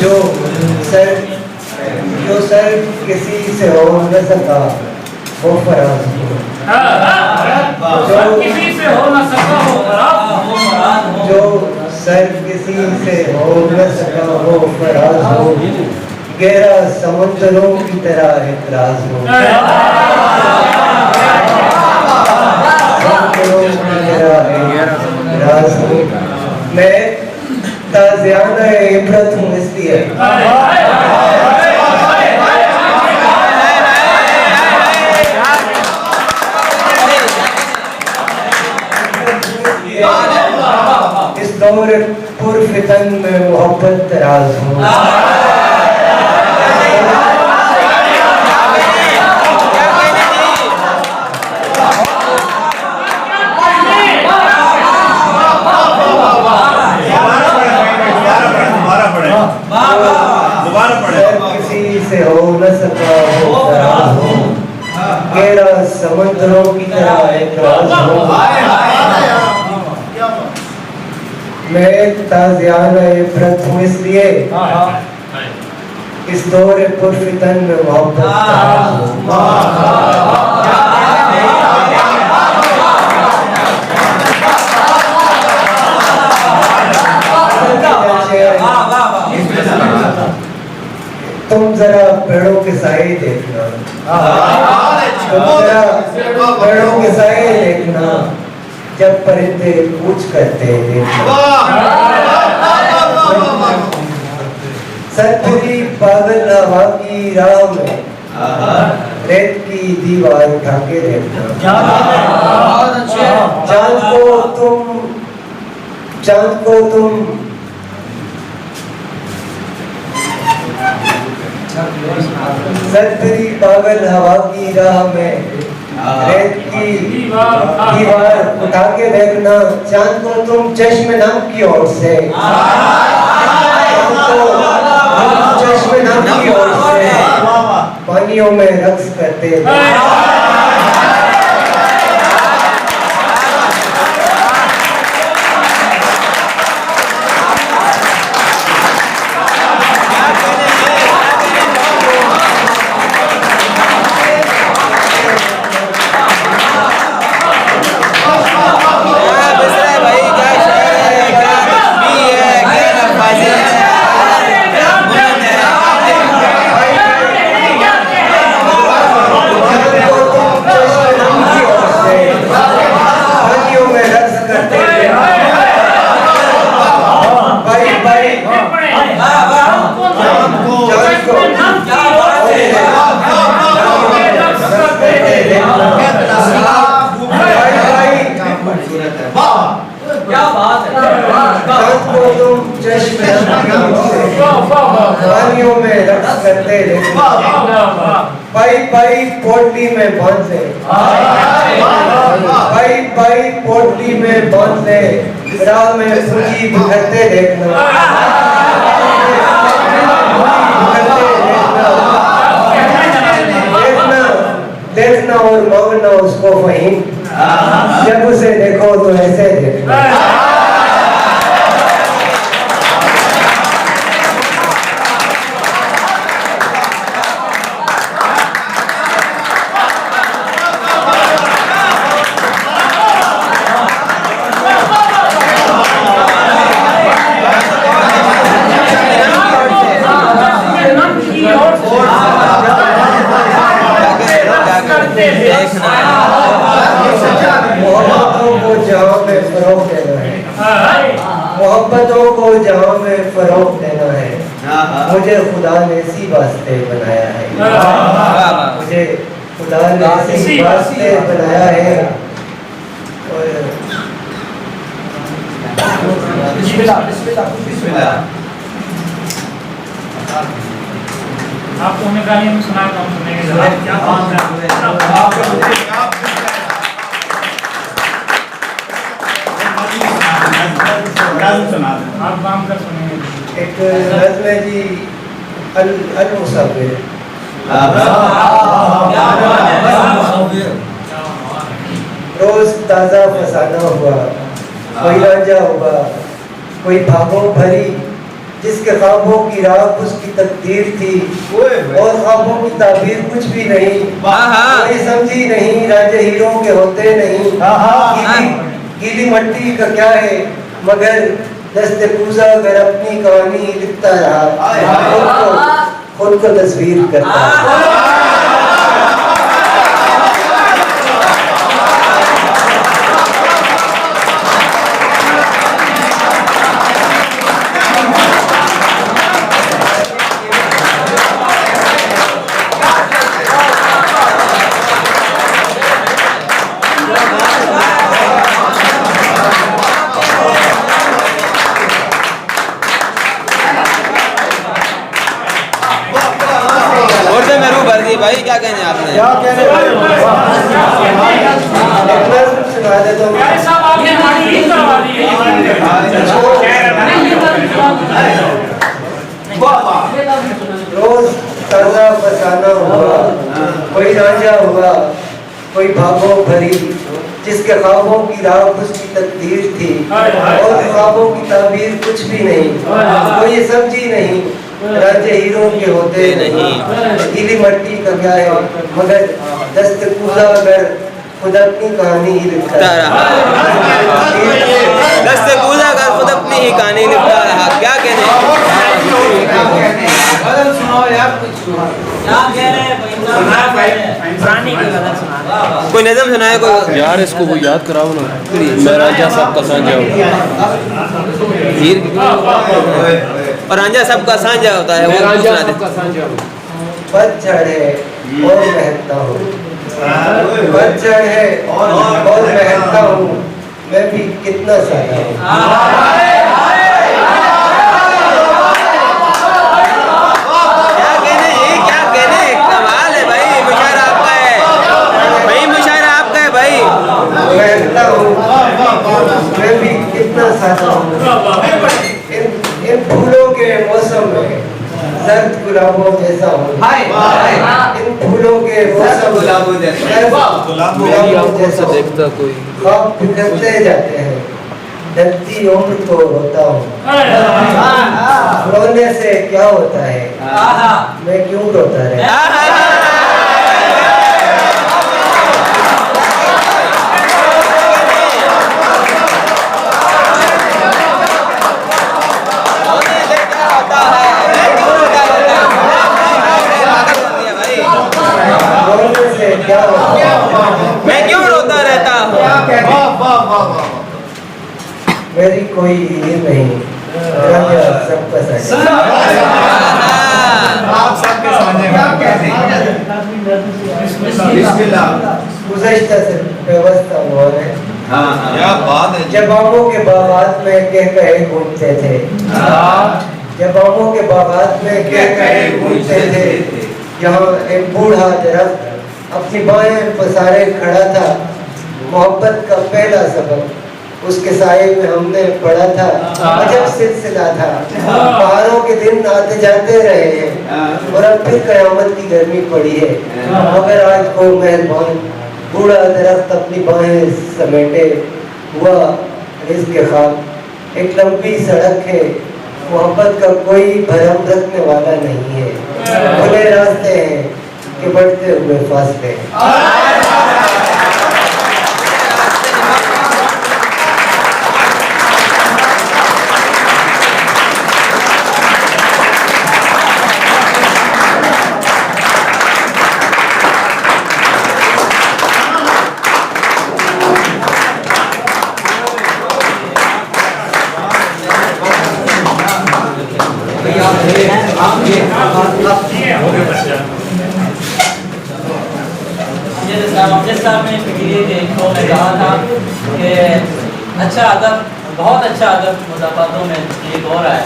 जो सर किसी से हो न सका वो फराज हो, जो किसी से हो न सका वो फराज हो, जो सर किसी से हो न सका वो फराज हो, गहरा समुद्रों की तरह एतराज हो, समुद्रों की तरह एतराज हो। मैं ताज़ियाना इबरत हूँ इसलिए इस दौर पुरफितन में मोहब्बत तराज हूँ। किसी से हो न सका वो फराज हो, गहरा समुद्रों की तरह एतराज हो। मैं ताज़ियाना इबरत हूँ इसलिए इस दौर पुरफितन में मोहब्बत तराज हूँ। तुम जरा पेड़ों के साए देखना, तुम जरा पेड़ों के साए देखना, जब परिंदे कूच करते देखना। सतपुरी पागल हवा की राह में रेत की दीवार उठा के देखना। चांद को तुम सतपुरी पागल हवा की राह में रेत की दीवार उठा के देखना। चांद को तुम चश्मे नम की ओर से, चश्मे नम की ओर से पानियों में रक्स करते पानियों में रक्स करते पाई पाई पोटली में बांधे, पाई पाई पोटली में बांधे, राह में पूंजी बिखरते देखना। देखना और मांगना उसको फहीम, जब उसे देखो तो ऐसे देखना। मोहब्बतों को जहाँ में फरोग देना है, मुझे खुदा ने इसी वास्ते बनाया है, मुझे खुदा ने इसी वास्ते बनाया है। और आपको मैं गाली में सुनाता हूँ, सुनेंगे जरा क्या बात है। आप काम कर सुनेंगे। एक नज़्म है जी अल मुसाफिर। रोज ताजा फसाना हुआ, कोई रांझा हुआ, कोई भागों भरी जिसके ख्वाबों की राह उसकी तकदीर थी, और ख्वाबों की ताबीर कुछ भी नहीं, कोई समझी नहीं, रांझे हीरों के होते नहीं। गीली मट्टी का क्या है मगर दस्ते पूजा अगर अपनी कहानी लिखता रहा, खुद को तस्वीर करता रहा। भाई क्या कहने आपने? क्या कहने सुना देता हूँ। रोज ताजा फसाना हुआ, कोई रांझा हुआ, कोई भागों भरी जिसके ख्वाबों की राह उसकी तकदीर थी, और ख्वाबों की ताबीर कुछ भी नहीं, कोई समझी नहीं, रांझे हीरों के होते नहीं। गीली मट्टी का क्या है मगर दस्त पूजा अगर खुद अपनी कहानी ही लिखता रहा, दस्त पूजा अगर खुद अपनी ही कहानी लिखता रहा। क्या कहने? कोई नज़म सुनाए कोई यार, इसको वो याद कराओ ना। मैं रांझा सबका साझा हूँ। और रांझा सबका साझा होता है, वो रांझा सबका साझा हूँ। पतझड़ है और महकता हूँ, पतझड़ है और महकता हूँ, मैं भी कितना सादा हूँ। क्या कहने? ये क्या कहने? कमाल है भाई, मुशायरा आपका है भाई, मुशायरा आपका है भाई। महकता हूँ, मैं भी कितना सादा हूँ। इन फूलों के मौसम में सर्द गुलाबों जैसा हूँ, इन फूलों के मौसम गुलाबों जैसा देखता कोई ख्वाब बिखरते जाते हैं, ढलती उम्र को रोता हूँ। रोने से क्या होता है, मैं क्यों रोता रहता क्या मैं क्यों रोता रहता हूँ? मेरी कोई हीर नहीं, सबका साझा। गुज़श्ता से व्यवस्था हुआ है। क्या बात है। जब आमों के बागात में कह कहे घूमते थे, जब आमों के बागात में कह कहे घूमते थे, यहाँ एक बूढ़ा दरख्त अपनी बाहें पसारे खड़ा था। मोहब्बत का पहला सबक उसके साये में हमने पढ़ा था, अजब सिलसिला था। पहाड़ों के दिन आते जाते रहे हैं और अब फिर कयामत की गर्मी पड़ी है, मगर आज को मेहरबान बूढ़ा दरख्त अपनी बाहें समेटे हुआ रिज़्क़ के ख्वाब। एक लंबी सड़क है, मोहब्बत का कोई भरम रखने वाला नहीं है, खुले रास्ते हैं कि बढ़ते हुए फासले। जिस साहब ने पिछले शो में कहा था कि अच्छा अदब, बहुत अच्छा अदब मुसाफातों में एक हो रहा है,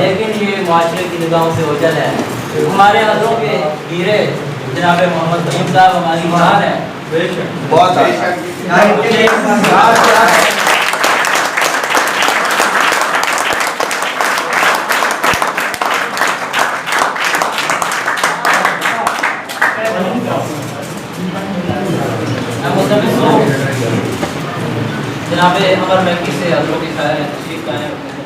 लेकिन ये माशरे की निगाहों से ओझल है। हमारे अदों के हीरे जनाब मोहम्मद फहीम साहब हमारी जान है। बहुत जनाब अमर मक्की से हजरों की तशरीफ लाए